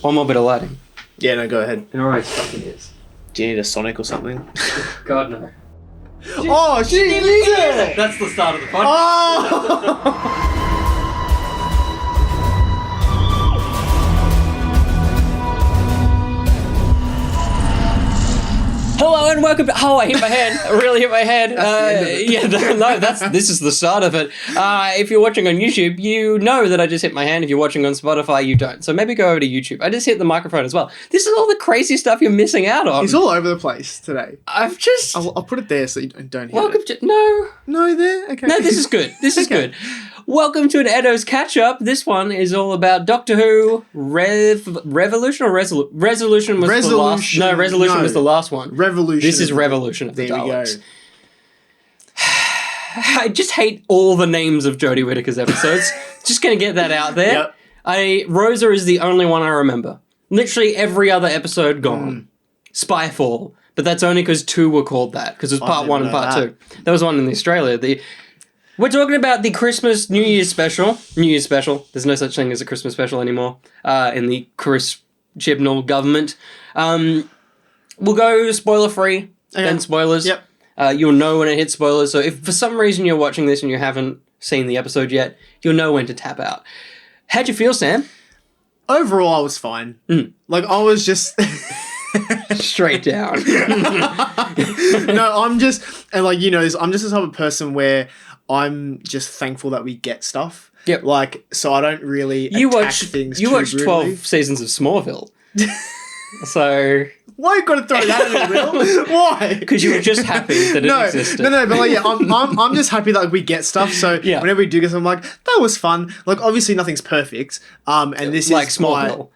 One more bit of lighting. Yeah, no, go ahead. It always fucking is. Do you need a Sonic or something? God, no. Oh, she did it! That's the start of the podcast. Oh! Hello and welcome to... Oh, I hit my head. I really hit my head. This is the start of it. If you're watching on YouTube, you know that I just hit my hand. If you're watching on Spotify, you don't. So maybe go over to YouTube. I just hit the microphone as well. This is all the crazy stuff you're missing out on. It's all over the place today. I've just... I'll put it there so you don't hear Welcome it. to... No. No, there? Okay. No, this is good. This is good. Welcome to an ETTO's catch-up. This one is all about Doctor Who Revolution or Resolution was the last... No, Resolution was the last one. Revolution. This is Revolution of the There we go. Daleks. I just hate all the names of Jodie Whittaker's episodes. Just going to get that out there. Yep. Rosa is the only one I remember. Literally every other episode gone. Spyfall. But that's only because 2 were called that. Because it was part 1 and part 2. There was one in Australia. We're talking about the Christmas New Year's special. New Year's special. There's no such thing as a Christmas special anymore in the Chris Chibnall government. We'll go spoiler-free, then spoilers. Yep. You'll know when it hits spoilers. So if for some reason you're watching this and you haven't seen the episode yet, you'll know when to tap out. How'd you feel, Sam? Overall, I was fine. Like, I was just... Straight down. No, I'm just... And, like, you know, I'm just the type of person where I'm just thankful that we get stuff. Yep. Like, so I don't really attack things You too watched brutally. 12 seasons of Smallville. So... Why you gotta throw that at me, Will? Why? Because you were just happy that it existed. No, but like, yeah, I'm just happy that like, we get stuff. So whenever we do get something, I'm like, that was fun. Like, obviously nothing's perfect. And this like is Smallville.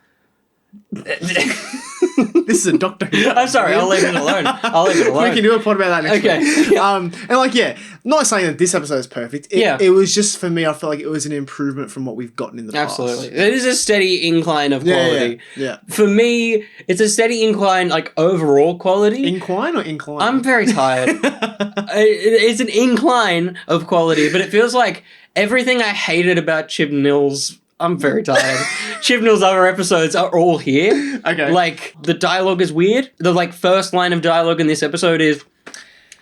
This is a Doctor Who. I'm sorry, I'll leave it alone. We can do a pod about that next week. Yeah. And like, yeah, not saying that this episode is perfect. It was just, for me, I felt like it was an improvement from what we've gotten in the past. Absolutely. It is a steady incline of quality. Yeah. For me, it's a steady incline, like, overall quality. Incline or incline? I'm very tired. It's an incline of quality, but it feels like everything I hated about Chibnall's... I'm very tired. Chibnall's other episodes are all here. Okay. Like, the dialogue is weird. The, like, first line of dialogue in this episode is,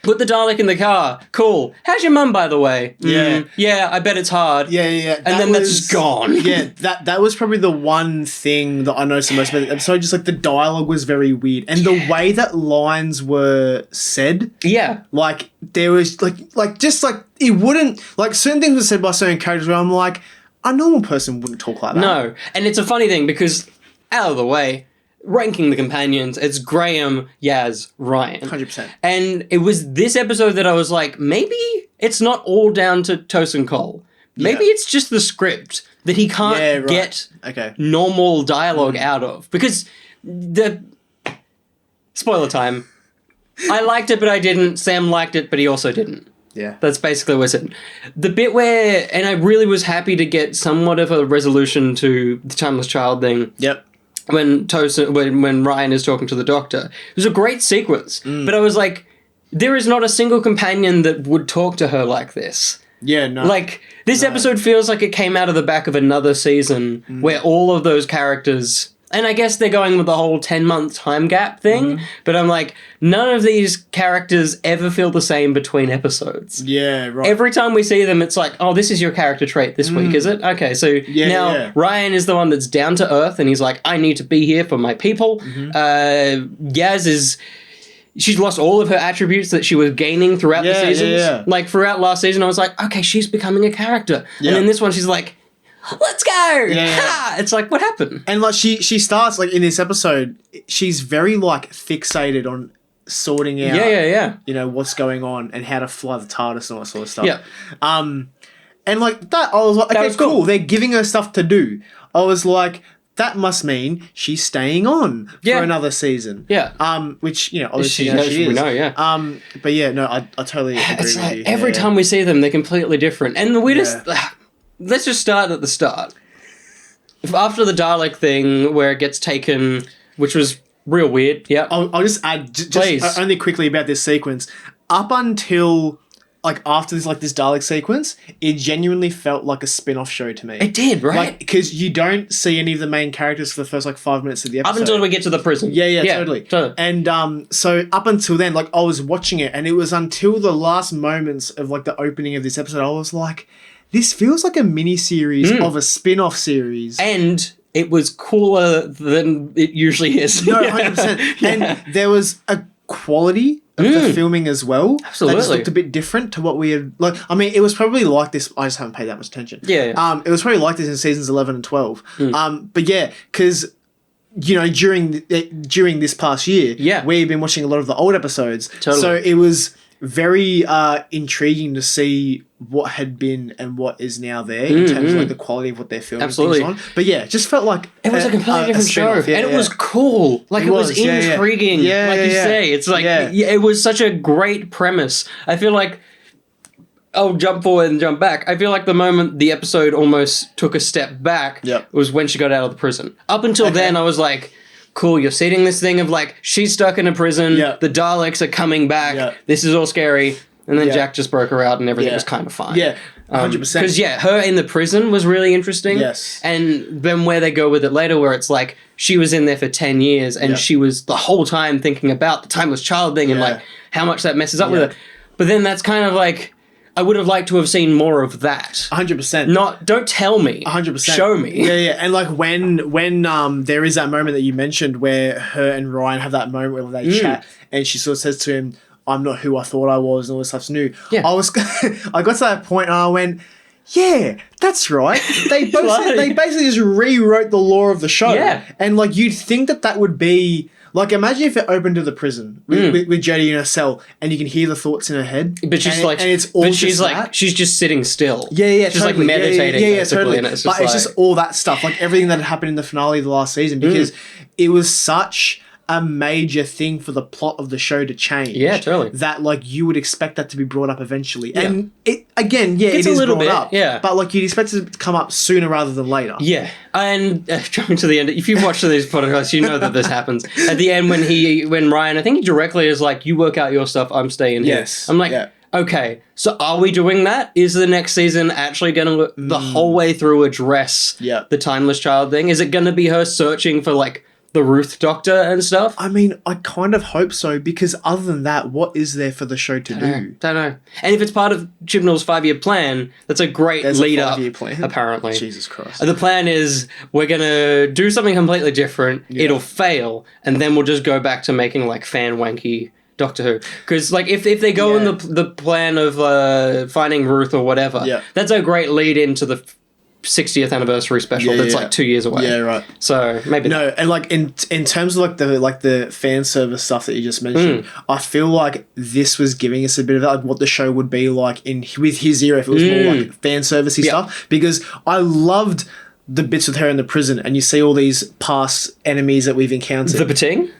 put the Dalek in the car. Cool. How's your mum, by the way? Yeah. Yeah, I bet it's hard. Yeah. And then that's just gone. Yeah, that was probably the one thing that I noticed the most about the episode. Just like the dialogue was very weird, and the way that lines were said. Yeah, like there was like just like it wouldn't like certain things were said by certain characters where I'm like, a normal person wouldn't talk like that. No, and it's a funny thing because out of the way. Ranking the companions, it's Graham, Yaz, Ryan. 100%. And it was this episode that I was like, maybe it's not all down to Tosin Cole. Maybe it's just the script that he can't get normal dialogue out of. Because spoiler time. I liked it, but I didn't. Sam liked it, but he also didn't. Yeah. That's basically what I said. The bit where, and I really was happy to get somewhat of a resolution to the Timeless Child thing. Yep. When Ryan is talking to the Doctor. It was a great sequence. But I was like, there is not a single companion that would talk to her like this. Yeah, no. Like, this episode feels like it came out of the back of another season where all of those characters... And I guess they're going with the whole 10-month time gap thing. But I'm like, none of these characters ever feel the same between episodes. Yeah, right. Every time we see them, it's like, oh, this is your character trait this week, is it? Okay, so now Ryan is the one that's down to earth, and he's like, I need to be here for my people. Yaz is... She's lost all of her attributes that she was gaining throughout the seasons. Yeah. Like, throughout last season, I was like, okay, she's becoming a character. And then this one, she's like... Let's go! Ha! It's like, what happened? And like she starts like in this episode, she's very like fixated on sorting out you know, what's going on and how to fly the TARDIS and all that sort of stuff. Yeah. And like that I was like, okay, was cool. They're giving her stuff to do. I was like, that must mean she's staying on for another season. Yeah. Which, you know, obviously she is. We know, But yeah, no, I totally agree it's with like you. every time we see them, they're completely different. And the weirdest... Let's just start at the start. After the Dalek thing, where it gets taken, which was real weird, I'll just add, just only quickly about this sequence. Up until like after this Dalek sequence, it genuinely felt like a spin-off show to me. It did, right? Like, because you don't see any of the main characters for the first 5 minutes of the episode. Up until we get to the prison. Yeah, totally. And so up until then, I was watching it, and it was until the last moments of the opening of this episode, I was like, this feels like a mini-series of a spin-off series. And it was cooler than it usually is. No, 100%. And there was a quality of the filming as well. Absolutely. That just looked a bit different to what we had... it was probably like this... I just haven't paid that much attention. Yeah. It was probably like this in seasons 11 and 12. But yeah, because... during this past year, we've been watching a lot of the old episodes. Totally. So it was very intriguing to see what had been and what is now there in terms of the quality of what they're filming things on. But yeah, it just felt like it was a completely different show, and it was cool. It was intriguing. Yeah, like you say, it's it was such a great premise. I feel like I'll jump forward and jump back. I feel like the moment the episode almost took a step back was when she got out of the prison. Up until then, I was like, cool, you're seeing this thing of she's stuck in a prison, the Daleks are coming back, this is all scary, and then Jack just broke her out and everything was kind of fine. Yeah, 100%. Because, her in the prison was really interesting. Yes. And then where they go with it later, where it's she was in there for 10 years and she was the whole time thinking about the timeless child thing and how much that messes up with her. But then that's kind of I would have liked to have seen more of that. 100%. Don't tell me. 100%. Show me. Yeah. And when there is that moment that you mentioned where her and Ryan have that moment where they chat and she sort of says to him, I'm not who I thought I was and all this stuff's new. Yeah. I got to that point and I went, yeah, that's right. They basically just rewrote the lore of the show. Yeah. And you'd think that would be... imagine if it opened to the prison with Jodie in her cell and you can hear the thoughts in her head. But she's and it's all she's that. She's just sitting still. Yeah, she's totally. Meditating. Yeah, totally. And it's just all that stuff, everything that had happened in the finale of the last season, because it was such a major thing for the plot of the show to change. Yeah, totally. That you would expect that to be brought up eventually. Yeah. And it again, it is brought up. Yeah. But you'd expect it to come up sooner rather than later. Yeah. And jumping to the end, if you've watched these podcasts, you know that this happens. At the end when Ryan, I think he directly is you work out your stuff, I'm staying here. Yes. I'm okay, so are we doing that? Is the next season actually going to the whole way through address the timeless child thing? Is it going to be her searching for the Ruth Doctor and stuff? I mean, I kind of hope so, because other than that, what is there for the show to do? Don't know. And if it's part of Chibnall's 5-year plan, that's a great lead up, plan. Apparently. Jesus Christ. The plan is we're going to do something completely different, it'll fail, and then we'll just go back to making fan wanky Doctor Who. Because if they go in the plan of finding Ruth or whatever, that's a great lead into the 60th anniversary special that's 2 years away. Yeah, right. So maybe no, and in terms of the fan service stuff that you just mentioned, I feel like this was giving us a bit of what the show would be with his era if it was more fan servicey stuff, because I loved the bits with her in the prison and you see all these past enemies that we've encountered. The Bating?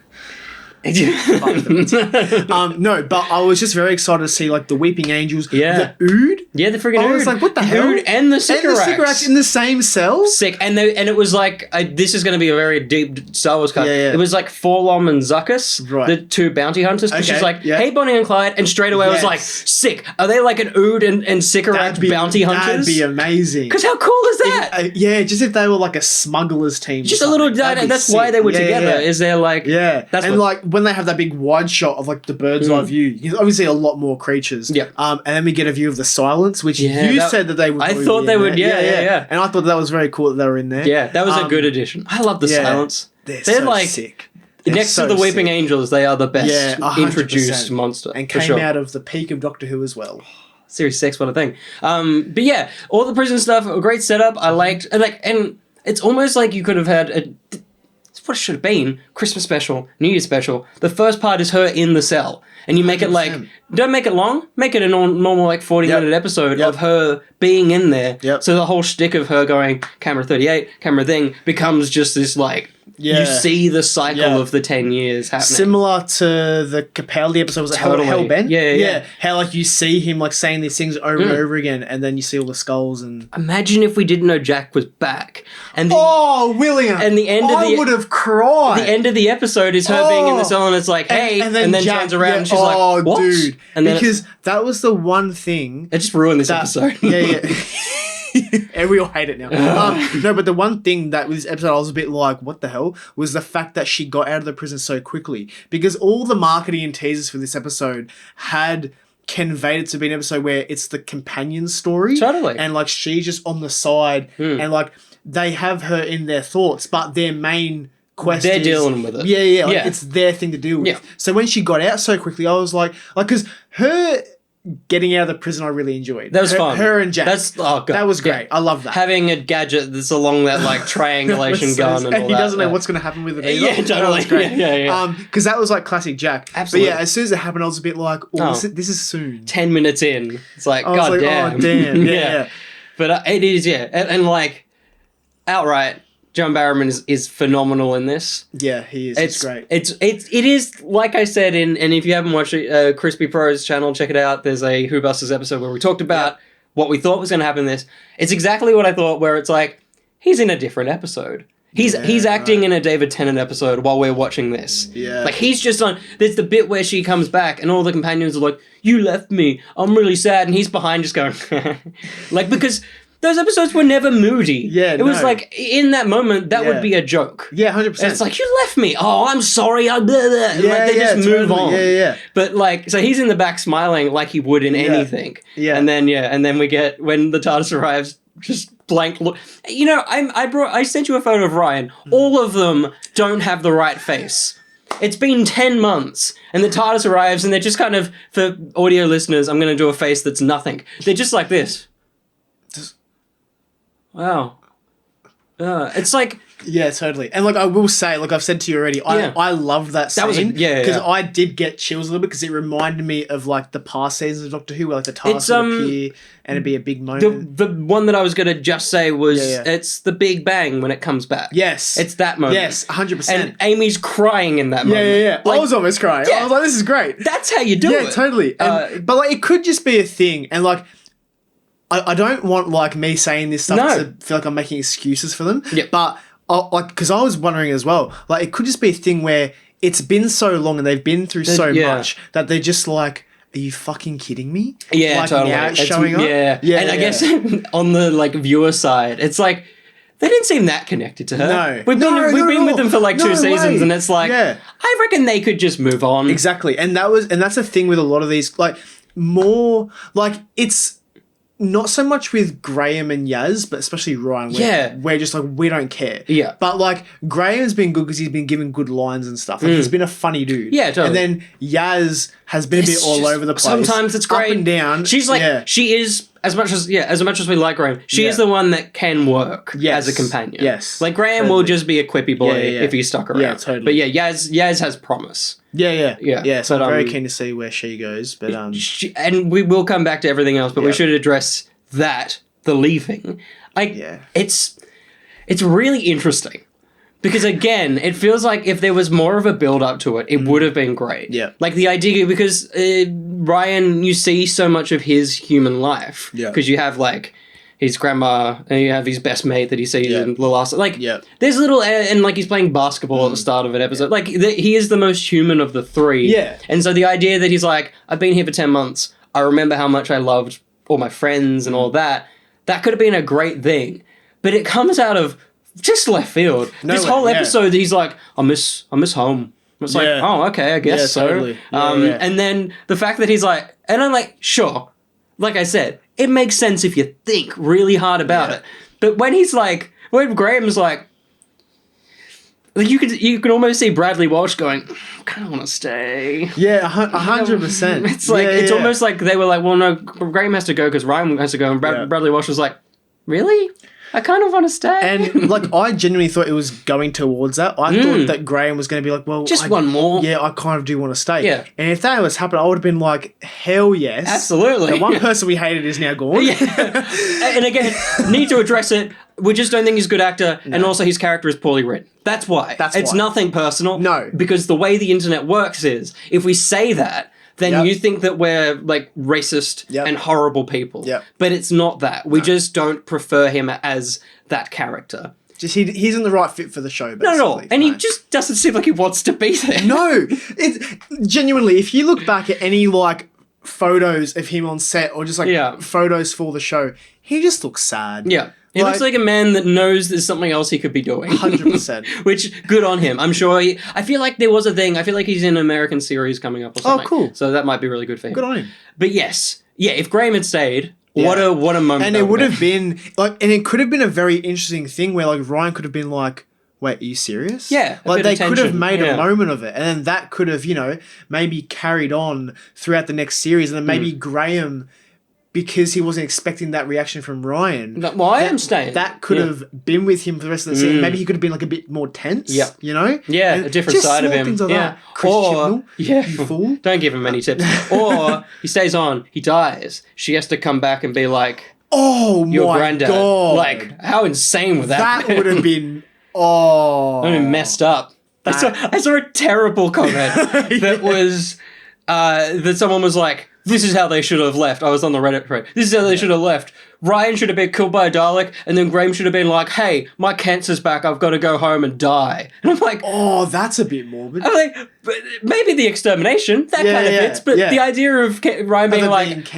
No, but I was just very excited to see the Weeping Angels, the Ood. Yeah, the friggin' Ood. I was like, what the hell? Ood and the Sycorax in the same cell. Sick, and it was this is going to be a very deep Star Wars cut. Yeah. It was Forlom and Zuckuss, the two bounty hunters. Okay, she's hey, Bonnie and Clyde, and straight away I was sick. Are they an Ood and Sycorax bounty hunters? That'd be amazing. Because how cool is that? Just if they were a smugglers team. Just a little. That's why they were together. Is they're that's when they have that big wide shot of the bird's eye view, you can obviously see a lot more creatures. Yeah. And then we get a view of the Silence, which you said that they would. I thought they would. Yeah. And I thought that was very cool that they were in there. Yeah, that was a good addition. I love the Silence. They're so sick. Next to the Weeping Angels, they are the best introduced monster. And came out of the peak of Doctor Who as well. Series 6, what a thing. But yeah, all the prison stuff, a great setup. I liked, and it's almost you could have had what it should have been, Christmas special, New Year's special. The first part is her in the cell. And you make 100%. It don't make it long, make it a normal 40-minute episode of her being in there. Yep. So the whole shtick of her going, camera 38, camera thing, becomes just this you see the cycle of the 10 years happening. Similar to the Capaldi episode, was it Hellbent? Yeah. How like you see him like saying these things over and over again, and then you see all the skulls and. Imagine if we didn't know Jack was back, and William, and the end of I would have cried. The end of the episode is her being in the cell, and it's like, hey, and then Jack, turns around and she's like, what? Dude, and then because that was the one thing it just ruined this episode. And we all hate it now. No, but the one thing that with this episode I was a bit like, what the hell, was the fact that she got out of the prison so quickly. Because all the marketing and teasers for this episode had conveyed it to be an episode where it's the companion story. Totally. And like she's just on the side and like they have her in their thoughts, but their main quest they're dealing with it. Yeah. Like, it's their thing to deal with. Yeah. So when she got out so quickly, I was like, because her getting out of the prison I really enjoyed. That was fun. Her and Jack. That was great. I love that. Having a gadget that's along that like triangulation gun and all that. He doesn't know what's going to happen with it either. Yeah, totally. That was great. Yeah. Because that was like classic Jack. Absolutely. But yeah, as soon as it happened, I was a bit like, this is soon. 10 minutes in. It's like, God God damn. damn. Oh, damn. Yeah. But it is, and like, outright, John Barrowman is phenomenal in this. Yeah, he is. It's great. It is, like I said, and if you haven't watched it, Crispy Pro's channel, check it out. There's a Who Busters episode where we talked about what we thought was going to happen in this. It's exactly what I thought, where it's like, he's in a different episode. He's acting in a David Tennant episode while we're watching this. Yeah. Like, he's just on... There's the bit where she comes back and all the companions are like, you left me. I'm really sad. And he's behind just going... like, because... Those episodes were never moody. Yeah, it was like, in that moment, that would be a joke. Yeah, 100%. And it's like, you left me. Oh, I'm sorry. Blah, blah. Like, they just move on. Yeah. But like, so he's in the back smiling like he would in anything. Yeah. And then we get, when the TARDIS arrives, just blank look. You know, I sent you a photo of Ryan. All of them don't have the right face. It's been 10 months, and the TARDIS arrives, and they're just kind of, for audio listeners, I'm going to do a face that's nothing. They're just like this. Wow. It's like... Yeah, totally. And like I will say, like I've said to you already, I love that scene. Because I did get chills a little bit because it reminded me of like the past seasons of Doctor Who where like the TARDIS would appear and it'd be a big moment. The one that I was going to just say was it's the Big Bang when it comes back. Yes. It's that moment. Yes, 100%. And Amy's crying in that moment. Yeah. Like, I was almost crying. I was like, this is great. That's how you do it. Yeah, totally. But like it could just be a thing and like I don't want like me saying this stuff to feel like I'm making excuses for them. Yep. But like because I was wondering as well, like it could just be a thing where it's been so long and they've been through so much that they're just like, are you fucking kidding me? Yeah, like, totally. Now it's showing up. Yeah. And I guess on the like viewer side, it's like they didn't seem that connected to her. No. We've been with them for like 2 seasons, and it's like I reckon they could just move on. Exactly. And that's the thing with a lot of these, like more like it's not so much with Graham and Yaz, but especially Ryan. We're just like, we don't care. Yeah. But like, Graham's been good because he's been given good lines and stuff. Like, he's been a funny dude. Yeah, totally. And then Yaz has been a bit all over the place. Sometimes it's great. Up and down. She's like, she is, as much as we like Graham, she is the one that can work as a companion. Yes. Like, Graham will just be a quippy boy if he's stuck around. Yeah, totally. But yeah, Yaz has promise. Yeah. So I'm very keen to see where she goes. But and we will come back to everything else, but we should address the leaving. It's really interesting because again, it feels like if there was more of a build up to it, it would have been great. Yeah. Like the idea, because Ryan, you see so much of his human life. Yeah. Because you have like his grandma and you have his best mate that he sees in the last, like, there's little, and like he's playing basketball at the start of an episode. Like he is the most human of the three. Yeah. And so the idea that he's like, I've been here for 10 months. I remember how much I loved all my friends and all that could have been a great thing. But it comes out of just left field. This whole episode, he's like, I miss home. It's like, oh, okay, I guess so. Totally. And then the fact that he's like, and I'm like, sure, like I said, it makes sense if you think really hard about it. But when he's like, when Graham's like you can almost see Bradley Walsh going, I kind of want to stay. Yeah, 100%. It's like, it's almost like they were like, well, no, Graham has to go because Ryan has to go. And Bradley Walsh was like, really? I kind of want to stay. And like, I genuinely thought it was going towards that. I thought that Graham was going to be like, well, just one more. Yeah, I kind of do want to stay. Yeah. And if that was happening, I would have been like, hell yes. Absolutely. The one person we hated is now gone. Yeah. And again, need to address it. we just don't think he's a good actor, and also his character is poorly written. That's why. It's nothing personal. No. Because the way the internet works is, if we say that, then you think that we're, like, racist and horrible people. Yep. But it's not that. We just don't prefer him as that character. Just he isn't the right fit for the show, basically. Not at all. And he just doesn't seem like he wants to be there. No. It's genuinely, if you look back at any, like, photos of him on set or just, like, photos for the show, he just looks sad. Yeah. He looks like a man that knows there's something else he could be doing. 100%. Which, good on him. I'm sure I feel like there was a thing. I feel like he's in an American series coming up or something. Oh, cool. So that might be really good for him. Good on him. But yes. Yeah, if Graham had stayed, what a moment. And it would have been, like, and it could have been a very interesting thing where, like, Ryan could have been like, wait, are you serious? Yeah. Like, they could have made a moment of it. And then that could have, you know, maybe carried on throughout the next series. And then maybe Graham, because he wasn't expecting that reaction from Ryan. Well, I am staying. That could have been with him for the rest of the season. Maybe he could have been, like, a bit more tense. Yeah. You know? Yeah, and a different side of him. Things like that. Chris Chibnall, you fool. Don't give him any tips. Or he stays on, he dies. She has to come back and be like, oh, your my granddad. God. Like, how insane would that That would have been... Oh. That would have been messed up. I saw a terrible comment that was... that someone was like, this is how they should have left. I was on the Reddit thread. This is how they should have left. Ryan should have been killed by a Dalek, and then Graham should have been like, hey, my cancer's back, I've got to go home and die. And I'm like... Oh, that's a bit morbid. I'm like, but maybe the extermination, that kind of fits, but the idea of Ryan being like,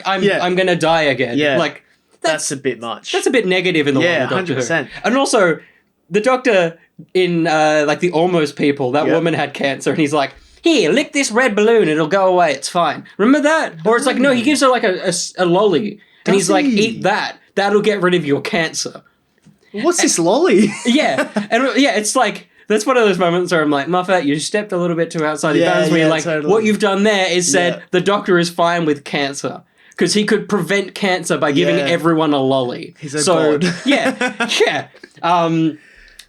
I'm going to die again. Yeah. Like, that's a bit much. That's a bit negative in the one of Doctor 100%. Who. And also, the Doctor in, like, the Almost People, that woman had cancer, and he's like, here, lick this red balloon, it'll go away, it's fine. Remember that? Or it's like, no, he gives her like a lolly, and he's like, eat that. That'll get rid of your cancer. What's this lolly? Yeah. And it's like, that's one of those moments where I'm like, Moffat, you stepped a little bit too outside your bounds, where you're like, totally. What you've done there is said, the Doctor is fine with cancer. Because he could prevent cancer by giving everyone a lolly. He's a god. Yeah.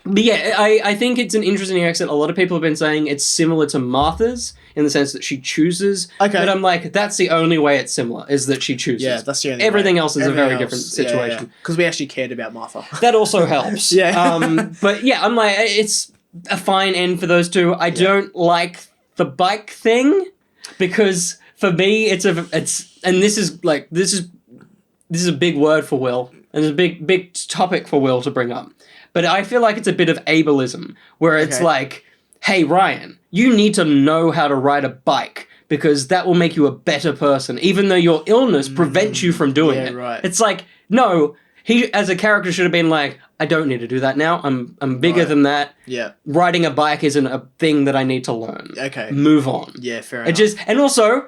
But yeah, I think it's an interesting accent. A lot of people have been saying it's similar to Martha's in the sense that she chooses. Okay. But I'm like, that's the only way it's similar, is that she chooses. Yeah, that's the only Everything way. else is a very different situation. Because we actually cared about Martha. That also helps. But yeah, I'm like, it's a fine end for those two. I don't like the bike thing, because for me, this is a big word for Will, and it's a big topic for Will to bring up. But I feel like it's a bit of ableism, where it's like, hey, Ryan, you need to know how to ride a bike, because that will make you a better person, even though your illness prevents you from doing it. Right. It's like, no, he as a character should have been like, I don't need to do that now. I'm bigger than that. Yeah. Riding a bike isn't a thing that I need to learn. Okay. Move on. Yeah, fair enough. And also,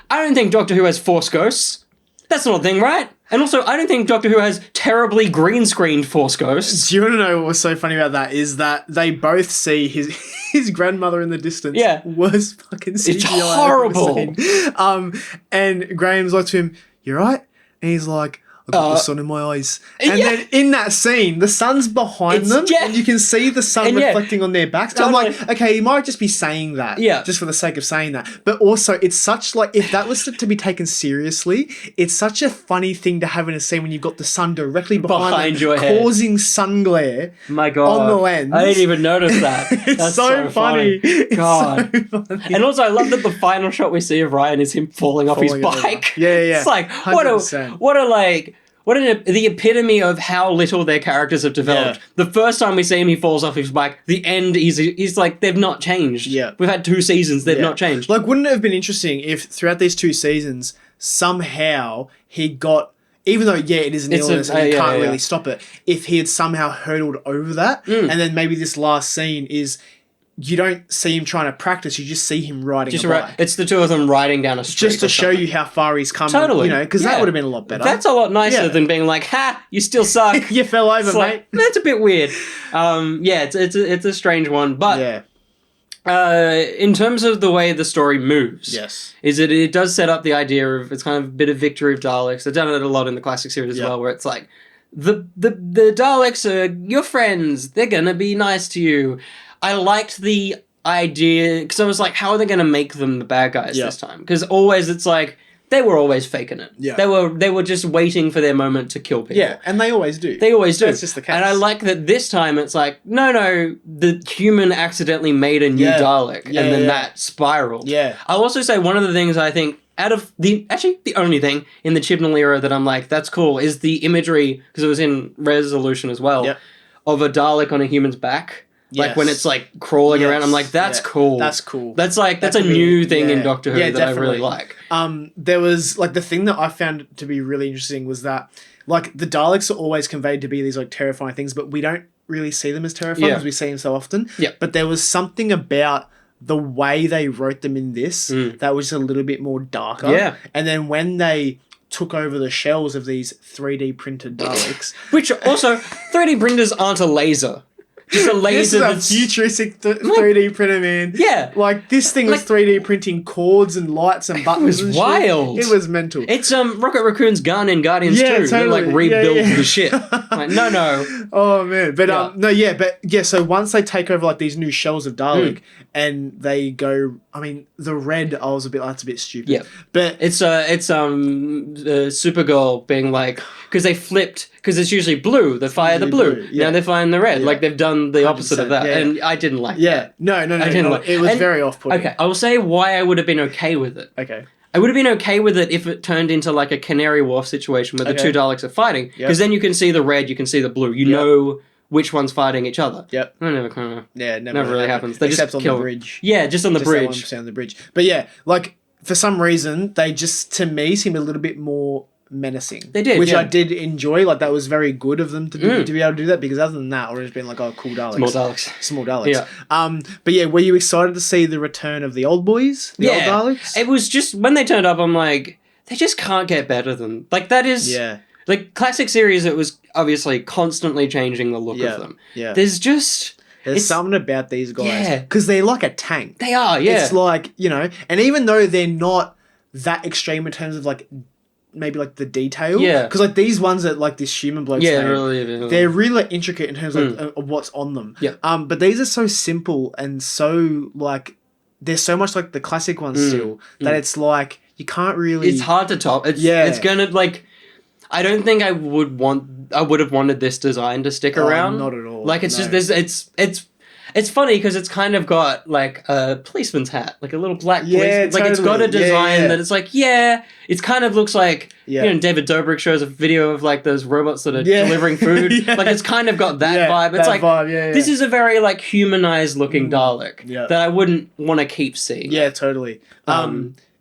I don't think Doctor Who has Force ghosts. That's not a thing, right? And also, I don't think Doctor Who has terribly green-screened Force ghosts. Do you want to know what's so funny about that? Is that they both see his grandmother in the distance. Yeah. Worst fucking CGI it's horrible. I've ever seen. And Graham's like to him, you right? And he's like, I've got the sun in my eyes. And then in that scene, the sun's behind them, and you can see the sun reflecting on their backs. So I'm like, okay, he might just be saying that, just for the sake of saying that. But also, it's such like, if that was to be taken seriously, it's such a funny thing to have in a scene when you've got the sun directly behind them, your head, causing sun glare. My God, on the lens. I didn't even notice that. It's so funny. God, it's so funny. And also, I love that the final shot we see of Ryan is him falling off his bike. Yeah. It's like 100%. What the epitome of how little their characters have developed. Yeah. The first time we see him, he falls off his bike. The end, he's like, they've not changed. Yeah. We've had 2 seasons, they've not changed. Like, wouldn't it have been interesting if throughout these 2 seasons, somehow he got, even though, it is an illness and you can't really stop it, if he had somehow hurdled over that, and then maybe this last scene is, you don't see him trying to practice, you just see him riding a bike. It's the 2 of them riding down a street. Just to show you how far he's come. Totally. You know, because that would have been a lot better. That's a lot nicer than being like, ha, you still suck. You fell over, mate. That's a bit weird. It's a strange one. But in terms of the way the story moves, is it does set up the idea of, it's kind of a bit of victory of Daleks. They've done it a lot in the classic series as well, where it's like, the Daleks are your friends. They're going to be nice to you. I liked the idea, because I was like, how are they going to make them the bad guys this time? Because always it's like, they were always faking it. Yeah. They were just waiting for their moment to kill people. Yeah, and they always do. They always do. That's just the case. And I like that this time it's like, no, the human accidentally made a new Dalek, and then that spiraled. Yeah. I'll also say one of the things I think, out of the only thing in the Chibnall era that I'm like, that's cool, is the imagery, because it was in resolution as well, of a Dalek on a human's back. Like when it's like crawling around, I'm like, that's cool. That's cool. That's like, that's a new thing in Doctor Who that I really like. There was like the thing that I found to be really interesting was that like the Daleks are always conveyed to be these like terrifying things, but we don't really see them as terrifying because we see them so often. Yeah. But there was something about the way they wrote them in this that was a little bit more darker. Yeah. And then when they took over the shells of these 3D printed Daleks, which also 3D printers aren't a laser. Just a laser this is a futuristic 3D printer, man. Yeah. Like, this thing was 3D printing cords and lights and buttons. It was wild. It was mental. It's Rocket Raccoon's gun in Guardians 2. Totally. They, like, rebuild the shit. Like, no. Oh, man. But, so once they take over, like, these new shells of Dalek and they go... I mean, the red, I was a bit... That's a bit stupid. Yeah. But... It's Supergirl being like... Because they flipped... Because it's usually blue. They fire the blue. Now they're firing the red. Like, they've done the opposite of that. And I didn't like that. No. I didn't like it was very off-putting. Okay, I will say why I would have been okay with it. Okay. I would have been okay with it if it turned into like a Canary Wharf situation where the two Daleks are fighting. Because then you can see the red, you can see the blue. You know which one's fighting each other. Yep. That never kind of... Yeah, never really happens. They Except just on the bridge. Yeah, just on the bridge. Just on the bridge. But yeah, like, for some reason, they just, to me, seemed a little bit more menacing. They did, which I did enjoy. Like, that was very good of them to be able to do that, because other than that, I would have just been like, oh, cool Daleks. Small Daleks. Yeah. But yeah, were you excited to see the return of the old boys? The old Daleks? It was just, when they turned up, I'm like, they just can't get better than... Like, that is... Yeah. Like, classic series, it was obviously constantly changing the look of them. Yeah. There's something about these guys. Because they're like a tank. They are, yeah. It's like, you know, and even though they're not that extreme in terms of like maybe like the detail. Yeah. Because like these ones that like this human bloke's Yeah, name, really. they're really like, intricate in terms of what's on them. Yeah. But these are so simple and so like they're so much like the classic ones still that it's like you can't really. It's hard to top. It's gonna like. I don't think I would have wanted this design to stick around. Not at all. Like, it's just this. It's funny because it's kind of got like a policeman's hat, like a little black policeman. Like, it's got a design that it's like, it kind of looks like, you know, David Dobrik shows a video of like those robots that are delivering food. Like, it's kind of got that vibe. It's like, this is a very like humanized looking Dalek that I wouldn't want to keep seeing. Yeah, totally.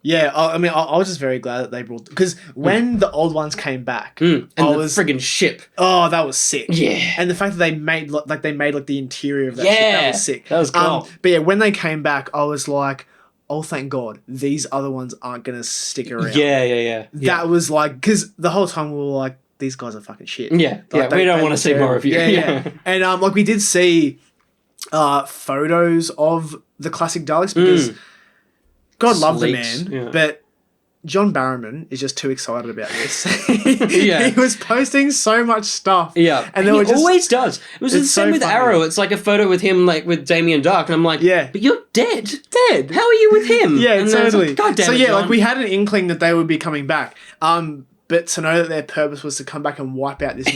Yeah, I mean, I was just very glad that they brought... Because when the old ones came back... and the friggin' ship. Oh, that was sick. Yeah. And the fact that they made the interior of that ship, that was sick. That was cool. But yeah, when they came back, I was like, oh, thank God, these other ones aren't going to stick around. Yeah. That was like... Because the whole time we were like, these guys are fucking shit. Yeah, like, we don't want to see more of you. Yeah. And like we did see photos of the classic Daleks because... God love the man, but John Barrowman is just too excited about this. He was posting so much stuff. Yeah. And he always does. It was the same with Arrow. It's like a photo with him like with Damien Dark, and I'm like, but you're dead. How are you with him? Yeah, and totally. Like, God damn so it, yeah, John. like we had an inkling that they would be coming back. But to know that their purpose was to come back and wipe out this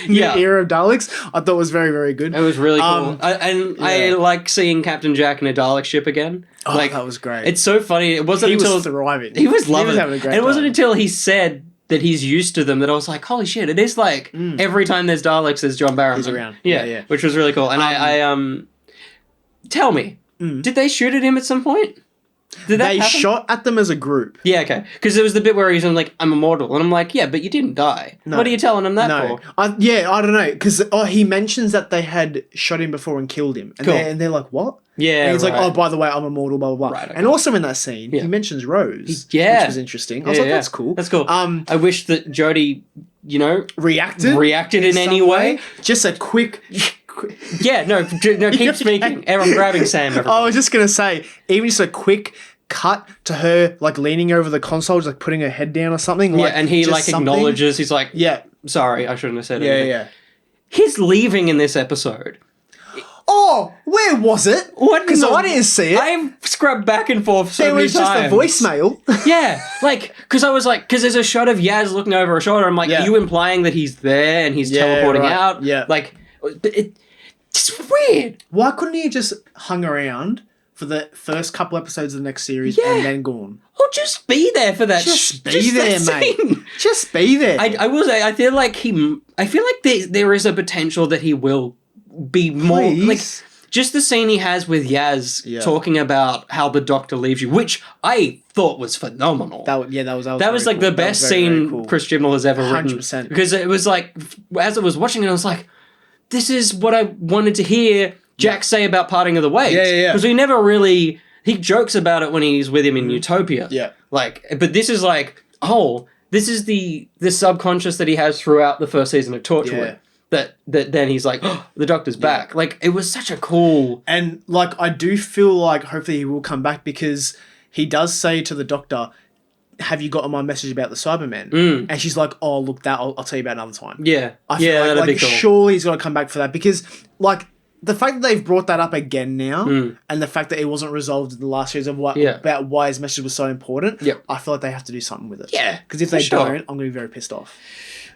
new era of Daleks, I thought was very, very good. It was really cool. I like seeing Captain Jack in a Dalek ship again. Oh, like, that was great. It's so funny. It wasn't he until... was thriving. He was loving it. Having a great and it wasn't time. until he said that he's used to them that I was like, holy shit, it is like every time there's Daleks, there's John Barrowman. He's around. Yeah, which was really cool. And I tell me, did they shoot at him at some point? Did that happen? Shot at them as a group. Yeah, okay. Because there was the bit where he's like, I'm immortal. And I'm like, yeah, but you didn't die. No. What are you telling him that for? I don't know. Because he mentions that they had shot him before and killed him. And, they're like, what? Yeah, and he's like, oh, by the way, I'm immortal, blah, blah, blah. Right, okay. And also in that scene, he mentions Rose, which was interesting. I was like, that's cool. That's cool. I wish that Jodie, reacted in any way. Just a quick... keep speaking. I'm grabbing Sam. Everybody. I was just going to say, even just a quick cut to her, like, leaning over the console, just, like, putting her head down or something. Yeah, and he, like, acknowledges, he's like, sorry, I shouldn't have said it. Yeah. He's leaving in this episode. oh, where was it? What? Because I didn't see it. I've scrubbed back and forth so There many was just times. a voicemail. Yeah, like, because I was like, because there's a shot of Yaz looking over her shoulder. I'm like, Yeah. are you implying that he's there and he's Yeah, teleporting right. out? Yeah. Like, it's weird. Why couldn't he have just hung around for the first couple episodes of the next series Yeah. and then gone? Or just be there for that. Just be there, that mate. scene. Just be there. I will say, I feel like there is a potential that he will be more Please. like just the scene he has with Yaz Yeah. talking about how the Doctor leaves you, which I thought was phenomenal. That was That very was like cool. the That best was very, very scene cool. Chris Chibnall has ever written. 100%. Because it was like, as I was watching it, I was like, this is what I wanted to hear Jack say about parting of the ways. Yeah. Because we never really... He jokes about it when he's with him in Utopia. Yeah. Like, but this is like, oh, this is the subconscious that he has throughout the first season of Torchwood. That then he's like, oh, the Doctor's back. Like, it was such a cool... And, like, I do feel like hopefully he will come back because he does say to the Doctor, have you gotten my message about the Cybermen? And she's like, oh, look, that I'll tell you about another time. Yeah. I feel that'd like be cool. surely he's got to come back for that because, like, the fact that they've brought that up again now and the fact that it wasn't resolved in the last series of about why his message was so important, I feel like they have to do something with it. Yeah, Because if they for sure. don't, I'm going to be very pissed off.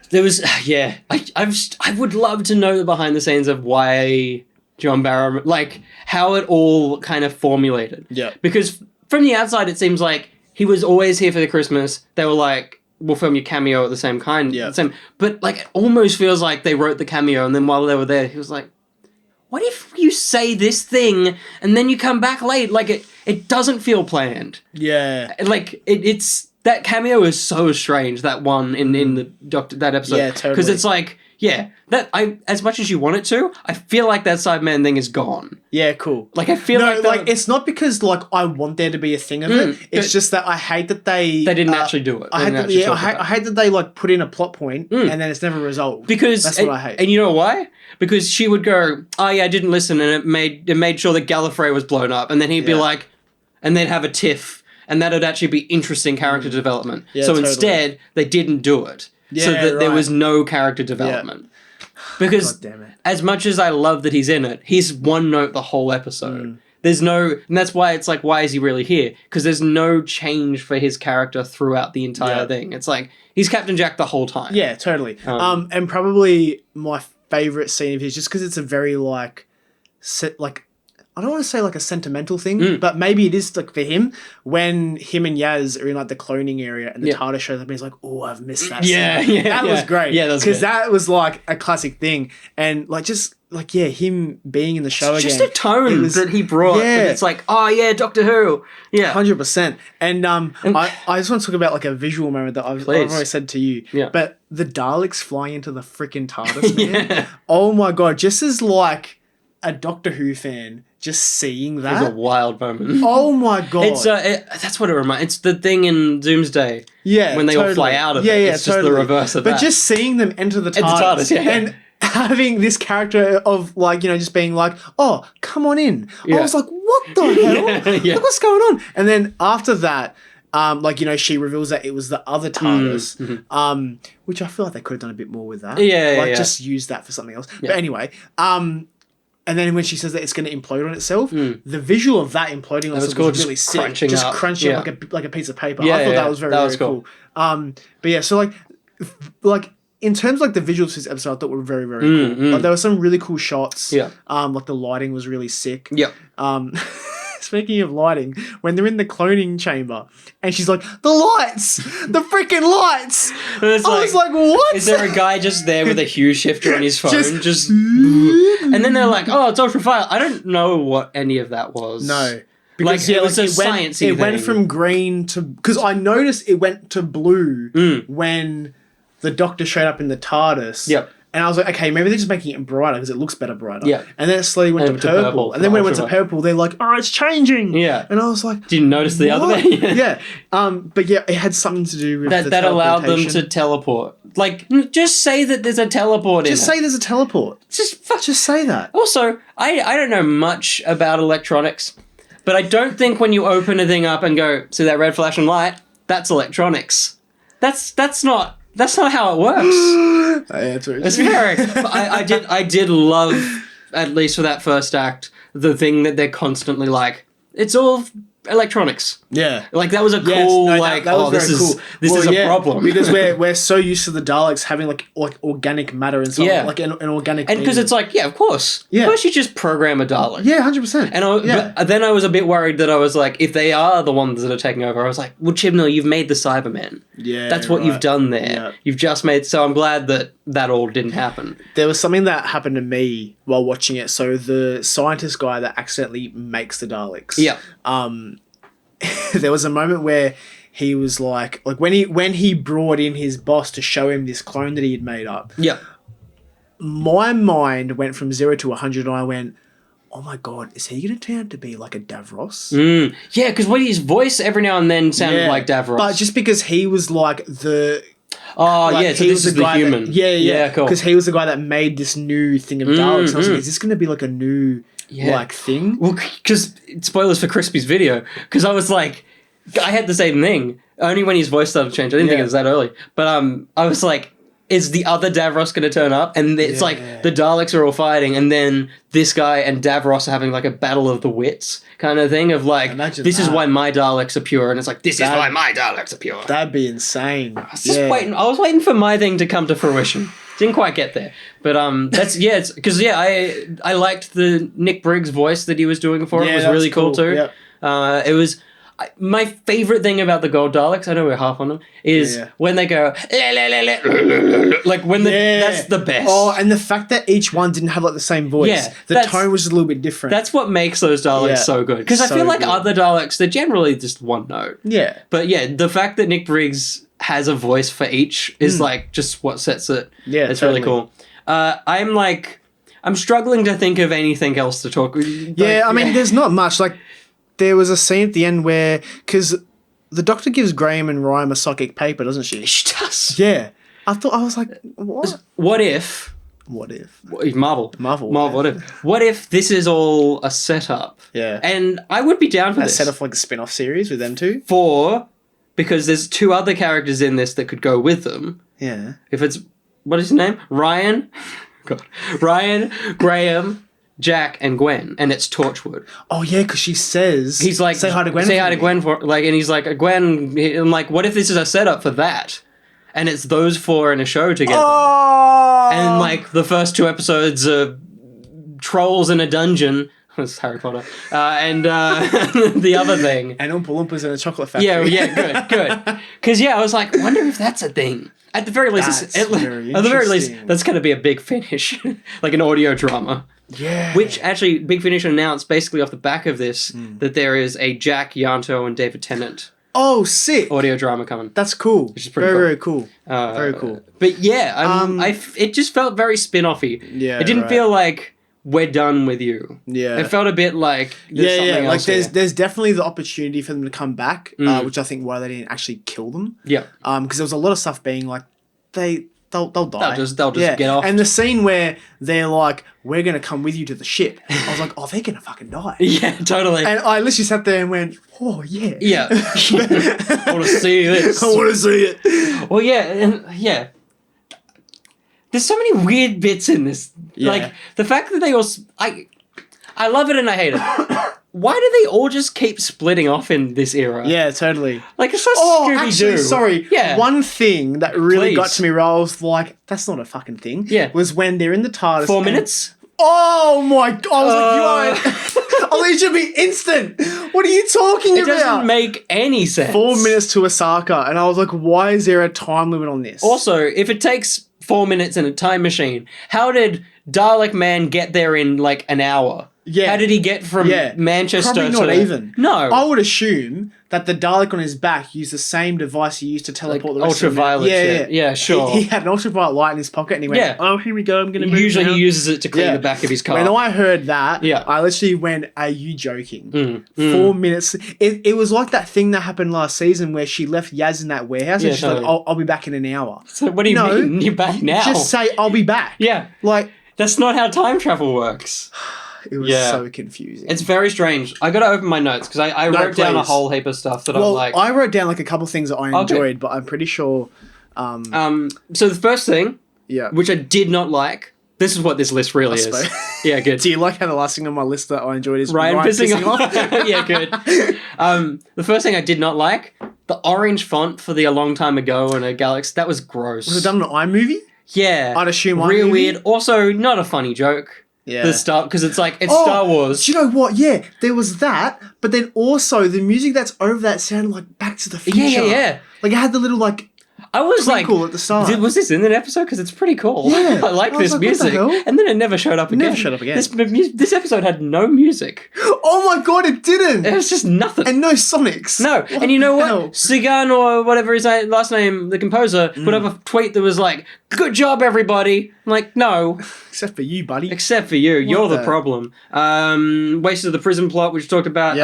There was, I would love to know the behind the scenes of why John Barrow, like, how it all kind of formulated. Yeah. Because from the outside, it seems like he was always here for the Christmas. They were like, we'll film your cameo at the same kind. Yeah. But, like, it almost feels like they wrote the cameo, and then while they were there, he was like, what if you say this thing, and then you come back late? Like, it doesn't feel planned. Yeah. Like, it's... That cameo is so strange, that one in the Doctor, that episode. Yeah, totally. Because it's like, as much as you want it to, I feel like that Cyberman thing is gone. Yeah, cool. Like, I feel like it's not because, like, I want there to be a thing of it. It's just that I hate that they didn't actually do it. I hate that they, like, put in a plot point and then it's never resolved. Because that's what I hate. And you know why? Because she would go, oh yeah, I didn't listen, and it made sure that Gallifrey was blown up, and then he'd be like, and they'd have a tiff, and that'd actually be interesting character development. Yeah, so totally. Instead, they didn't do it. So that there was no character development. Because God damn it. as much as I love that he's in it, he's one note the whole episode. There's no... And that's why it's like, why is he really here? Because there's no change for his character throughout the entire thing. It's like, he's Captain Jack the whole time. Yeah, totally. And probably my favourite scene of his, just because it's a very, like... I don't want to say like a sentimental thing, but maybe it is like for him when him and Yaz are in like the cloning area and the TARDIS shows up and he's like, oh, I've missed that scene. That was great. Yeah, that was because good. that was like a classic thing. And like just like him being in the show again. Just a tone that he brought. Yeah. It's like, oh yeah, Doctor Who. Yeah. 100%. And I just want to talk about like a visual moment that I've already said to you. Yeah. But the Daleks flying into the freaking TARDIS, man. Oh my God. Just as like a Doctor Who fan, just seeing It that. was a wild moment. Oh my God. It's that's what it reminds. It's the thing in Doomsday. Yeah, when they all fly out of it. It's just the reverse of that. But just seeing them enter the TARDIS, TARDIS, yeah. and having this character of like, you know, just being like, oh, come on in. I was like, what the hell? Like, what's going on? And then after that, like, you know, she reveals that it was the other TARDIS, which I feel like they could have done a bit more with that. Just use that for something else. But anyway, and then when she says that it's going to implode on itself, the visual of that imploding on itself was really sick. Just crunching like a piece of paper. I thought that was very, very cool. But yeah, so like in terms of like the visuals of this episode, I thought were very, very cool. Like there were some really cool shots. Yeah. Like the lighting was really sick. Yep. Speaking of lighting, when they're in the cloning chamber and she's like, the lights! The freaking lights! I was like, what? Is there a guy just there with a hue shifter on his phone? Just and then they're like, oh, it's ultraviolet. I don't know what any of that was. No. Because Like, it was a sciencey thing. It went from green to... Because I noticed it went to blue when the Doctor showed up in the TARDIS. Yep. And I was like, okay, maybe they're just making it brighter because it looks better brighter. Yeah. And then it slowly went to purple. And then when it went to purple, they're like, oh, it's changing. Yeah. And I was like... Did you notice the other thing? Yeah. But yeah, it had something to do with that allowed them to teleport. Like, just say that there's a teleport in it. Just say there's a teleport. Just say that. Also, I don't know much about electronics, but I don't think when you open a thing up and go, see that red flashing light? That's electronics. That's not how it works. Yeah, It's very. I did love at least for that first act, the thing that they're constantly like, it's all electronics. Yeah. Like, that was a cool, that was very cool. This is a problem. Because we're so used to the Daleks having, like organic matter and stuff. Yeah. Like, an organic And because it's like, of course. Yeah. Of course you just program a Dalek. Yeah, 100%. But then I was a bit worried that I was like, if they are the ones that are taking over, I was like, well, Chibnall, you've made the Cybermen. Yeah, that's what you've done there. Yeah. You've just made... So I'm glad that all didn't happen. There was something that happened to me while watching it. So the scientist guy that accidentally makes the Daleks. Yeah. There was a moment where he was like when he brought in his boss to show him this clone that he had made up. Yeah. My mind went from 0 to 100 and I went, oh my God, is he going to turn out to be like a Davros? Yeah, because his voice every now and then sounded like Davros. But just because he was like the... Oh, so this is the human. Yeah, cool. Because he was the guy that made this new thing of Daleks. And I was like, is this going to be like a new thing? Well, because spoilers for Crispy's video. Because I was like, I had the same thing. Only when his voice started to change. I didn't think it was that early. But I was like, is the other Davros going to turn up? And it's like the Daleks are all fighting, and then this guy and Davros are having like a battle of the wits kind of thing of like, this is why my Daleks are pure, and it's like, this is why my Daleks are pure. That'd be insane. I was just waiting. I was waiting for my thing to come to fruition. Didn't quite get there, but that's it's because I liked the Nick Briggs voice that he was doing for it. It was really cool too. Yep. It was. My favorite thing about the Gold Daleks, I know we're half on them, is when they go like when that's the best. Oh, and the fact that each one didn't have like the same voice. Yeah, the tone was a little bit different. That's what makes those Daleks so good. Because I feel like other Daleks, they're generally just one note. Yeah. But the fact that Nick Briggs has a voice for each is like just what sets it. Yeah, it's really cool. I'm struggling to think of anything else to talk. I mean, there's not much. Like, there was a scene at the end where, because the Doctor gives Graham and Ryan a psychic paper, doesn't she? She does. Yeah. I was like, what? What if? Marvel. What if this is all a setup? Yeah. And I would be down for this. A set of like a spin-off series with them two? Because there's two other characters in this that could go with them. Yeah. If it's, what is his name? Ryan? God. Ryan, Graham, Jack, and Gwen, and it's Torchwood. Oh yeah, because she says, he's like, say hi to Gwen. Say hi to Gwen for like, and he's like, Gwen. I'm like, what if this is a setup for that? And it's those four in a show together. Oh! And like the first two episodes are trolls in a dungeon. It's Harry Potter. And the other thing. And Oompa Loompas in a chocolate factory. Yeah, good. Because I was like, I wonder if that's a thing. At the very least, that's going to be a big finish, like an audio drama. Yeah. Which actually, Big Finish announced basically off the back of this that there is a Jack, Yanto, and David Tennant. Oh, sick! Audio drama coming. That's cool. Which is very cool. Very cool. But it just felt very spin-offy. Yeah, it didn't feel like we're done with you. Yeah, it felt a bit like something else. Like there's definitely the opportunity for them to come back, which I think why they didn't actually kill them. Yeah. Because there was a lot of stuff being like they'll die. They'll just get off. And the scene where they're like, we're going to come with you to the ship. I was like, oh, they're going to fucking die. Yeah, totally. And I literally sat there and went, oh, yeah. Yeah. I want to see this. I want to see it. Well, yeah. There's so many weird bits in this. Yeah. Like, the fact that they all... I love it and I hate it. Why do they all just keep splitting off in this era? Yeah, totally. Like, it's so Scooby-Doo. Actually, sorry. Yeah. One thing that really got to me where I was like, that's not a fucking thing. Yeah. Was when they're in the TARDIS. 4 minutes? Oh my God. I was like, you are... Oh, it should be instant. What are you talking about? It doesn't make any sense. 4 minutes to Osaka. And I was like, why is there a time limit on this? Also, if it takes 4 minutes in a time machine, how did Dalek Man get there in like an hour? Yeah. How did he get from Manchester Probably not even. No. I would assume that the Dalek on his back used the same device he used to teleport the rest ultraviolet of them. shit. Yeah, sure. He had an ultraviolet light in his pocket and he went, oh, here we go, I'm going to move Usually now. he uses it to clean the back of his car. When I heard that, I literally went, are you joking? 4 minutes. It was like that thing that happened last season where she left Yaz in that warehouse and she's like, I'll be back in an hour. So what do you mean? You're back now? Just say, I'll be back. Yeah. Like... That's not how time travel works. It was so confusing. It's very strange. I got to open my notes because I wrote down a whole heap of stuff that I'm like... I wrote down like a couple things that I enjoyed, but I'm pretty sure... So the first thing, which I did not like, This is what this list really is. suppose. Yeah, good. Do you like how the last thing on my list that I enjoyed is Ryan pissing off? Yeah, good. The first thing I did not like, the orange font for the A Long Time Ago in a Galaxy, that was gross. Was it done in an iMovie? Yeah. I'd assume real iMovie? weird. Also, not a funny joke. Yeah. The stuff, because it's like, it's Star Wars. Do you know what? Yeah, there was that, but then also the music that's over that sounded like Back to the Future. Yeah. Like it had the little like I was like, twinkle at the start. Was this in an episode? Because it's pretty cool. Yeah. I like I was this like, what the music. hell? And then it never showed up again. Never showed up again. This episode had no music. Oh my god, it didn't! It was just nothing. And no Sonics. No, What and you know the what? hell? Sigan or whatever his last name, the composer, put up a tweet that was like, "Good job, everybody." I'm like, no, Except for you, buddy. except for you. You're the the- problem. Wasted the prison plot, which we talked about.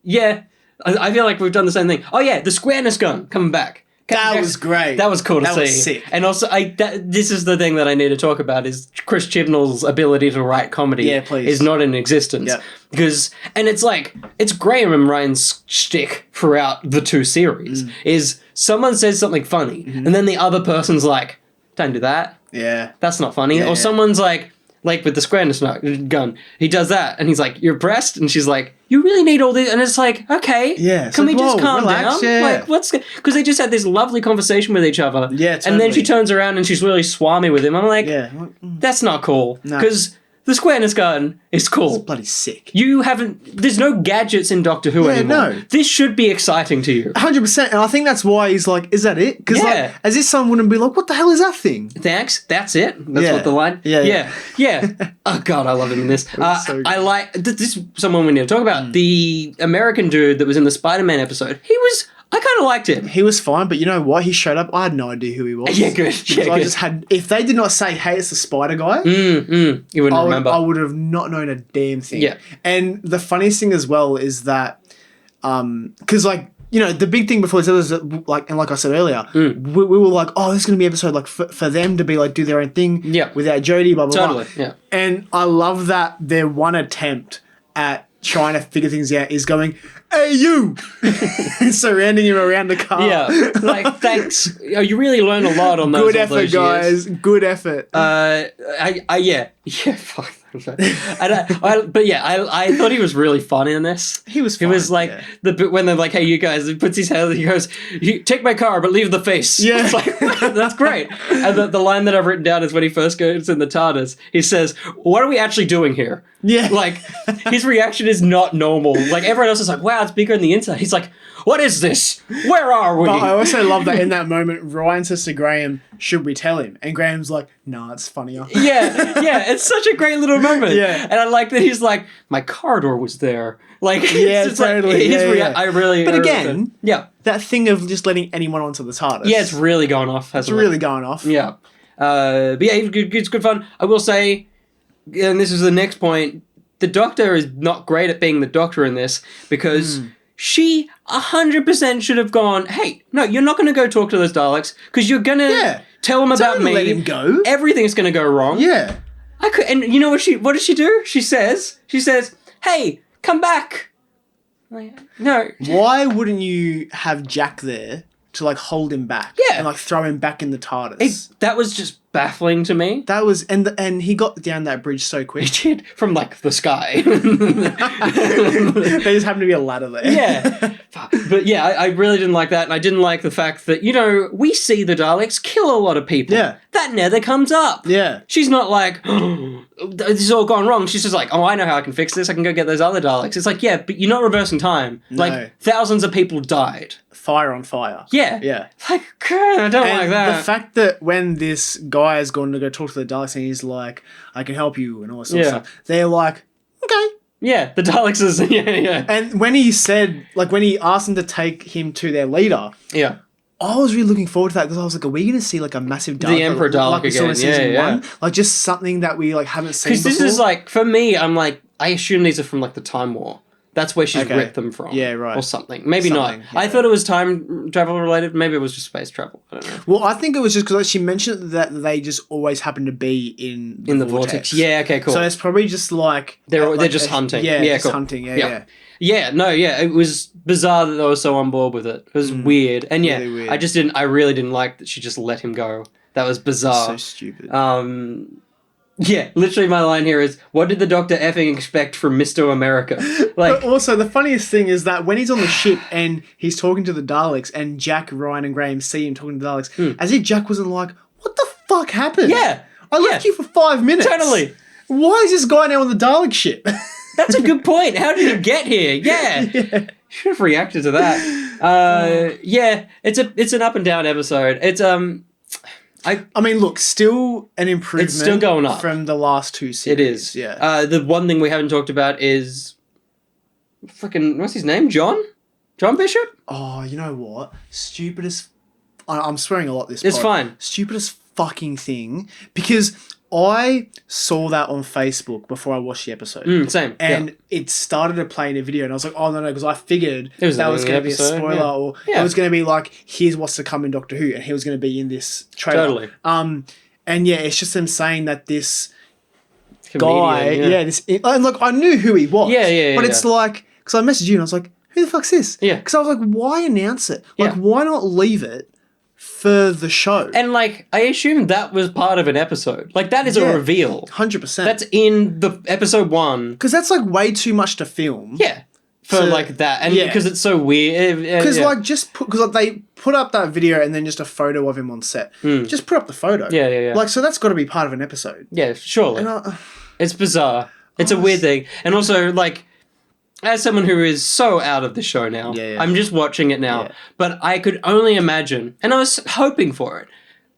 Yeah, I feel like we've done the same thing. Oh yeah, the squareness gun coming back. That was great. That was cool to see. That was sick. And also, this is the thing that I need to talk about is Chris Chibnall's ability to write comedy. Yeah, please. Is not in existence. Yep. Because, and it's like, it's Graham and Ryan's shtick throughout the two series, is someone says something funny, and then the other person's like, don't do that. Yeah. That's not funny. Yeah, Or yeah. someone's like with the squareness gun, he does that, and he's like, you're pressed? And she's like, you really need all this? And it's like, okay, Yeah, it's can like, we just whoa, calm relax, down? yeah. Like, what's... Because they just had this lovely conversation with each other. Yeah, And then she totally. turns around and she's really swami with him. I'm like, Yeah. that's not cool. No. Because the squareness gun is It's cool. bloody sick. You haven't... There's no gadgets in Doctor Who Yeah, anymore. no. This should be exciting to you. 100%. And I think that's why he's like, is that it? Because Yeah. like, as if someone wouldn't be like, what the hell is that thing? Thanks. That's it. That's Yeah. what the line. Yeah. Oh god, I love him in this. was so good. I like this. Is someone we need to talk about. The American dude that was in the Spider-Man episode. I kind of liked him. He was fine, but you know what? He showed up. I had no idea who he was. Yeah, good. Because Yeah, I good. just had. If they did not say, "Hey, it's the Spider guy," You wouldn't remember. I would have not known a damn thing. Yeah. And the funniest thing as well is that, because like you know, the big thing before this was that, like I said earlier, we were like, oh, this is gonna be an episode like for them to be like do their own thing. Yeah. Without Jodie, blah blah Totally, blah. yeah. And I love that their one attempt at trying to figure things out is going, "Hey you," surrounding him around the car. Yeah, like thanks. You really learn a lot on those. Good all effort, those guys. Years. Good effort. Yeah. Fuck. I thought he was really funny in this. He was He fine, was like yeah. the bit when they're like, "Hey, you guys," he puts his hand. He goes, "Take my car, but leave the face." Yeah. It's like, that's great. And the line that I've written down is when he first goes in the TARDIS. He says, "What are we actually doing here?" Yeah. Like his reaction is not normal. Like everyone else is like, "Wow, it's bigger on the inside." He's like, "What is this? Where are we?" But I also love that in that moment, Ryan says to Graham, "Should we tell him?" And Graham's like, "Nah, it's funnier." Yeah, it's such a great little moment. Yeah. And I like that he's like, my car door was there. Like, Yeah, it's just like, totally. his Yeah. I really. But I really again, said- yeah, That thing of just letting anyone onto the TARDIS. yeah, it's really gone off. it's really going off. Yeah, but yeah, it's good fun. I will say, and this is the next point. The Doctor is not great at being the Doctor in this because she 100% should have gone. Hey, no, you're not going to go talk to those Daleks because you're gonna Yeah. tell them about Don't me. let him go. Everything's going to go wrong. Yeah. I could, and you know what does she do? She says, "Hey, come back." Like, no. Why wouldn't you have Jack there to like hold him back? Yeah. And like throw him back in the TARDIS. That was just baffling to me. That was and he got down that bridge so quick. He did from like the sky. There just happened to be a ladder there. Yeah. But yeah, I really didn't like that. And I didn't like the fact that, we see the Daleks kill a lot of people. Yeah. That never comes up. Yeah. She's not like, this has all gone wrong. She's just like, oh, I know how I can fix this. I can go get those other Daleks. It's like, yeah, but you're not reversing time. No. Like, thousands of people died. Fire on fire. Yeah. Yeah. Like, I don't like And that. the fact that when this guy is going to go talk to the Daleks and he's like, I can help you and all this sort of Yeah. stuff, they're like, okay. Yeah, the Daleks is, yeah. And when he said, like, when he asked them to take him to their leader, Yeah. I was really looking forward to that because I was like, are we going to see like a massive Dalek? Emperor Dalek like we saw in again, yeah, season yeah. one? Like just something that we like haven't seen Because before. this is like, for me, I'm like, I assume these are from like the Time War. That's where she's Okay. ripped them from. Yeah, right. Or something. Maybe Something, not. yeah. I thought it was time travel related. Maybe it was just space travel. I don't know. Well, I think it was just because she mentioned that they just always happen to be in the vortex. Yeah, okay, cool. So it's probably just like... They're like just hunting. Yeah, Yeah, just cool. hunting. Yeah, Yeah. yeah. Yeah, no, yeah. It was bizarre that they were so on board with it. It was weird. And yeah, Really weird. I really didn't like that she just let him go. That was bizarre. So stupid. Yeah, literally my line here is, what did the Doctor effing expect from Mr. America? Like, but also, the funniest thing is that when he's on the ship and he's talking to the Daleks and Jack, Ryan and Graham see him talking to the Daleks, as if Jack wasn't like, what the fuck happened? Yeah. I left you for 5 minutes. Totally. Why is this guy now on the Dalek ship? That's a good point. How did he get here? Yeah. Should have reacted to that. Yeah, it's an up and down episode. It's I mean, look, still an improvement. It's still going up from the last 2 series. It is. Yeah. The one thing we haven't talked about is freaking, what's his name? John Bishop? Oh, you know what? Stupidest. I'm swearing a lot this It's pod. fine. Stupidest fucking thing, because I saw that on Facebook before I watched the episode. Same. And it started to play in a video, and I was like, oh, no, because I figured that was going to be a spoiler, or it was going to be like, here's what's to come in Doctor Who, and he was going to be in this trailer. Totally. And yeah, it's just them saying that this Comedian, guy, and look, I knew who he was. But it's like, because I messaged you, and I was like, who the fuck's this? Yeah. Because I was like, why announce it? Like, why not leave it for the show? And like, I assumed that was part of an episode. Like, that is a reveal. 100%. That's in the episode 1. Because that's like way too much to film. Yeah. For like that. And because it's so weird. Because like, because they put up that video and then just a photo of him on set. Just put up the photo. Yeah. Like, so that's got to be part of an episode. Yeah, surely. And it's bizarre. It's a weird thing. And also, like, as someone who is so out of the show now, I'm just watching it now, but I could only imagine, and I was hoping for it,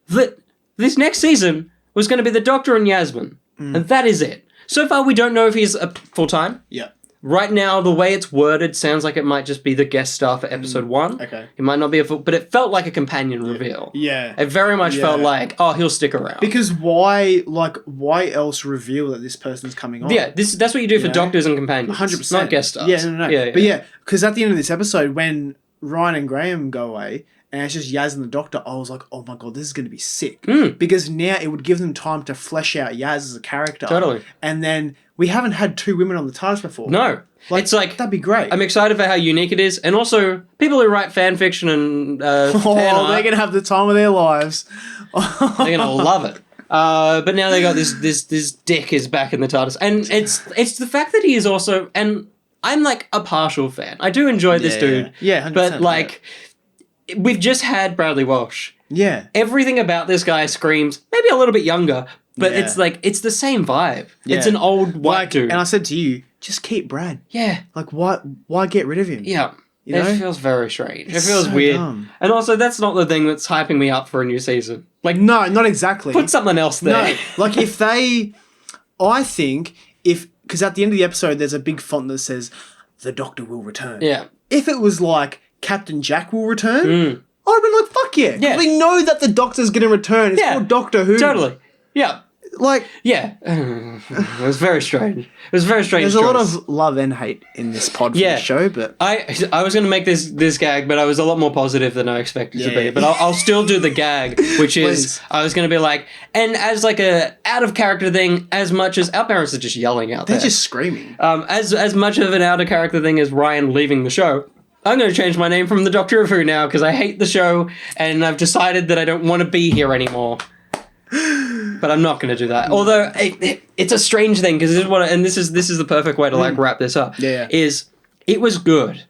that this next season was going to be the Doctor and Yasmin, and that is it. So far, we don't know if he's full-time. Yeah. Right now, the way it's worded sounds like it might just be the guest star for episode 1. Okay. It might not be but it felt like a companion reveal. Yeah. It very much felt like, oh, he'll stick around. Because why else reveal that this person's coming on? Yeah, that's what you do for doctors and companions. 100%. Not guest stars. Yeah, no. But because at the end of this episode, when Ryan and Graham go away, and it's just Yaz and the Doctor, I was like, oh my God, this is going to be sick. Because now it would give them time to flesh out Yaz as a character. Totally. And then we haven't had 2 women on the TARDIS before. No. It's like, that'd be great. I'm excited for how unique it is. And also, people who write fan fiction and fan art, they're going to have the time of their lives. They're going to love it. But now they got this dick is back in the TARDIS. And it's the fact that he is also, and I'm like a partial fan. I do enjoy this dude. Yeah, 100%. But like, we've just had Bradley Walsh. Yeah. Everything about this guy screams, maybe a little bit younger, but it's like, it's the same vibe. Yeah. It's an old white dude. And I said to you, just keep Brad. Yeah. Like, why get rid of him? Yeah. You know? It feels very strange. It's it feels so weird. dumb. And also, that's not the thing that's hyping me up for a new season. Like, no, not exactly. Put something else there. No, like I think because at the end of the episode, there's a big font that says, "The Doctor will return." Yeah. If it was like Captain Jack will return, I'd have been like, "Fuck yeah!" Yeah. We know that the Doctor's going to return. It's called Doctor Who. Totally. Yeah. Like, yeah. It was very strange. It was a very strange there's choice. a lot of love and hate in this pod for the show, but I was going to make this gag, but I was a lot more positive than I expected to be. Yeah. But I'll still do the gag, which is I was going to be like, and as like a out of character thing, as much as our parents are just yelling out they're there, just screaming. As much of an out of character thing as Ryan leaving the show. I'm going to change my name from the Doctor of Who now because I hate the show and I've decided that I don't want to be here anymore. But I'm not going to do that. Although it's a strange thing because this is the perfect way to like wrap this up. Yeah. Is it was good,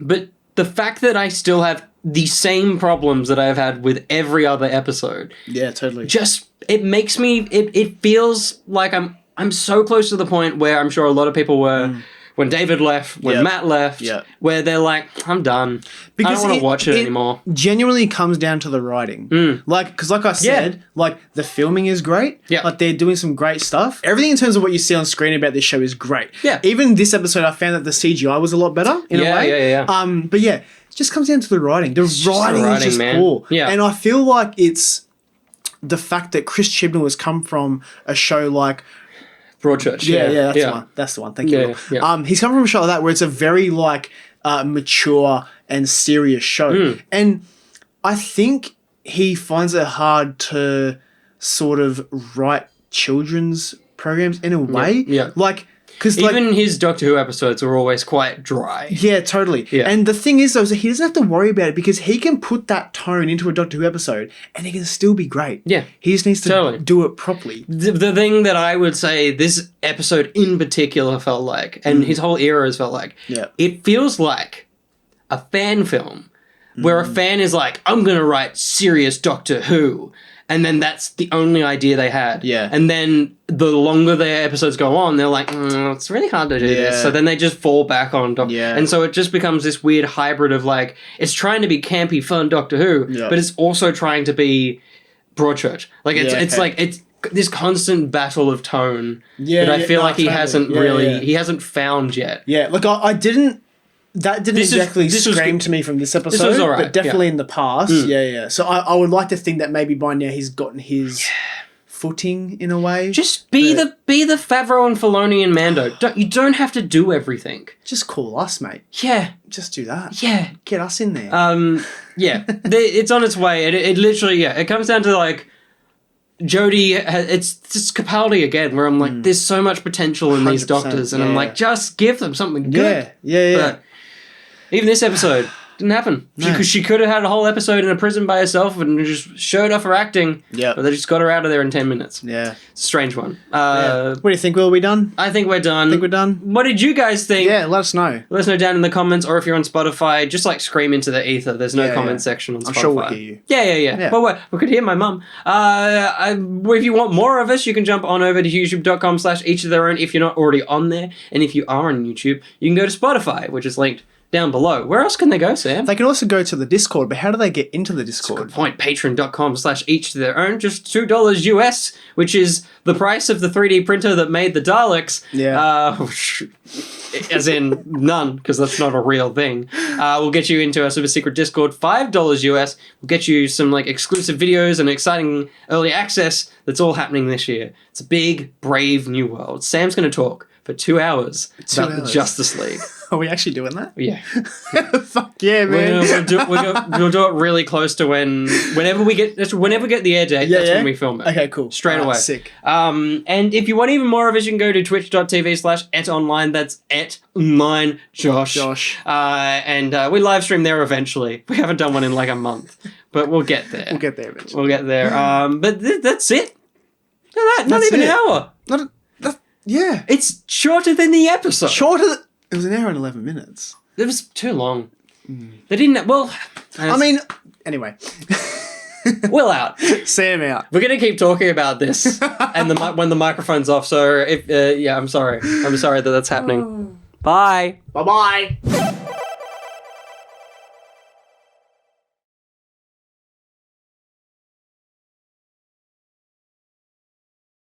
but the fact that I still have the same problems that I've had with every other episode. Yeah, totally. Just it makes me. It feels like I'm so close to the point where I'm sure a lot of people were. When David left, when Matt left, where they're like, I'm done. Because I don't want to watch it anymore. Genuinely comes down to the writing. Like, because like I said, like the filming is great. Yeah. Like they're doing some great stuff. Everything in terms of what you see on screen about this show is great. Yeah. Even this episode, I found that the CGI was a lot better in a way. Yeah. But yeah, it just comes down to the writing. The writing is just poor. Yeah. And I feel like it's the fact that Chris Chibnall has come from a show like Broadchurch. Yeah, that's the one. That's the one. Thank you. Yeah. He's come from a show like that where it's a very like mature and serious show, and I think he finds it hard to sort of write children's programs in a way. Yeah. Like Because even his Doctor Who episodes were always quite dry. Yeah, totally. Yeah. And the thing is, though, is that he doesn't have to worry about it because he can put that tone into a Doctor Who episode and it can still be great. Yeah. He just needs to Totally. do it properly. The thing that I would say this episode in particular felt like, and his whole era has felt like, Yeah. it feels like a fan film where a fan is like, I'm going to write serious Doctor Who. And then that's the only idea they had. Yeah. And then the longer their episodes go on, they're like, it's really hard to do this. Yeah. So then they just fall back on Doctor Who. Yeah. And so it just becomes this weird hybrid of like, it's trying to be campy, fun Doctor Who, Yeah. but it's also trying to be Broadchurch. Like, it's like, it's this constant battle of tone that I feel like he hasn't he hasn't found yet. Yeah, look, I didn't... That didn't exactly scream to me from this episode, was all right, but definitely in the past. Yeah. So I would like to think that maybe by now he's gotten his footing in a way. Just be the Favreau and Filoni and Mando. You don't have to do everything. Just call us, mate. Yeah. Just do that. Yeah. Get us in there. Yeah. It's on its way. It literally, it comes down to like Jodie, it's just Capaldi again, where I'm like, there's so much potential in these 100%, doctors, and I'm like, just give them something good. Yeah. But even this episode didn't happen. She could have had a whole episode in a prison by herself and just showed off her acting. Yeah. But they just got her out of there in 10 minutes. Yeah. It's a strange one. What do you think? Will we done? I think we're done. What did you guys think? Yeah, let us know. Let us know down in the comments, or if you're on Spotify, just like scream into the ether. There's no comment section on Spotify. I'm sure we'll hear you. Yeah. But we could hear my mum. If you want more of us, you can jump on over to youtube.com/each of their own if you're not already on there. And if you are on YouTube, you can go to Spotify, which is linked down below. Where else can they go, Sam? They can also go to the Discord, but how do they get into the Discord? Good point. Patreon.com/each to their own. Just $2 US, which is the price of the 3D printer that made the Daleks. Yeah. As in none, because that's not a real thing. We'll get you into our super secret Discord. $5 US. We'll get you some like exclusive videos and exciting early access. That's all happening this year. It's a big, brave new world. Sam's going to talk for 2 hours about the Justice League. Are we actually doing that? Yeah. Fuck yeah, man. We'll do it really close to whenever we get the air date. That's when we film it. Okay, cool. Straight away. Sick. And if you want even more of us, you can go to twitch.tv/etonline. That's @9Josh. And we live stream there eventually. We haven't done one in like a month, but we'll get there. We'll get there eventually. We'll get there. But that's it. Not even an hour. Yeah. It's shorter than the episode. It was an hour and 11 minutes. It was too long. They didn't... Well... Anyway. Will out. Sam out. We're going to keep talking about this and when the microphone's off, so... I'm sorry. I'm sorry that that's happening. Bye. Bye-bye.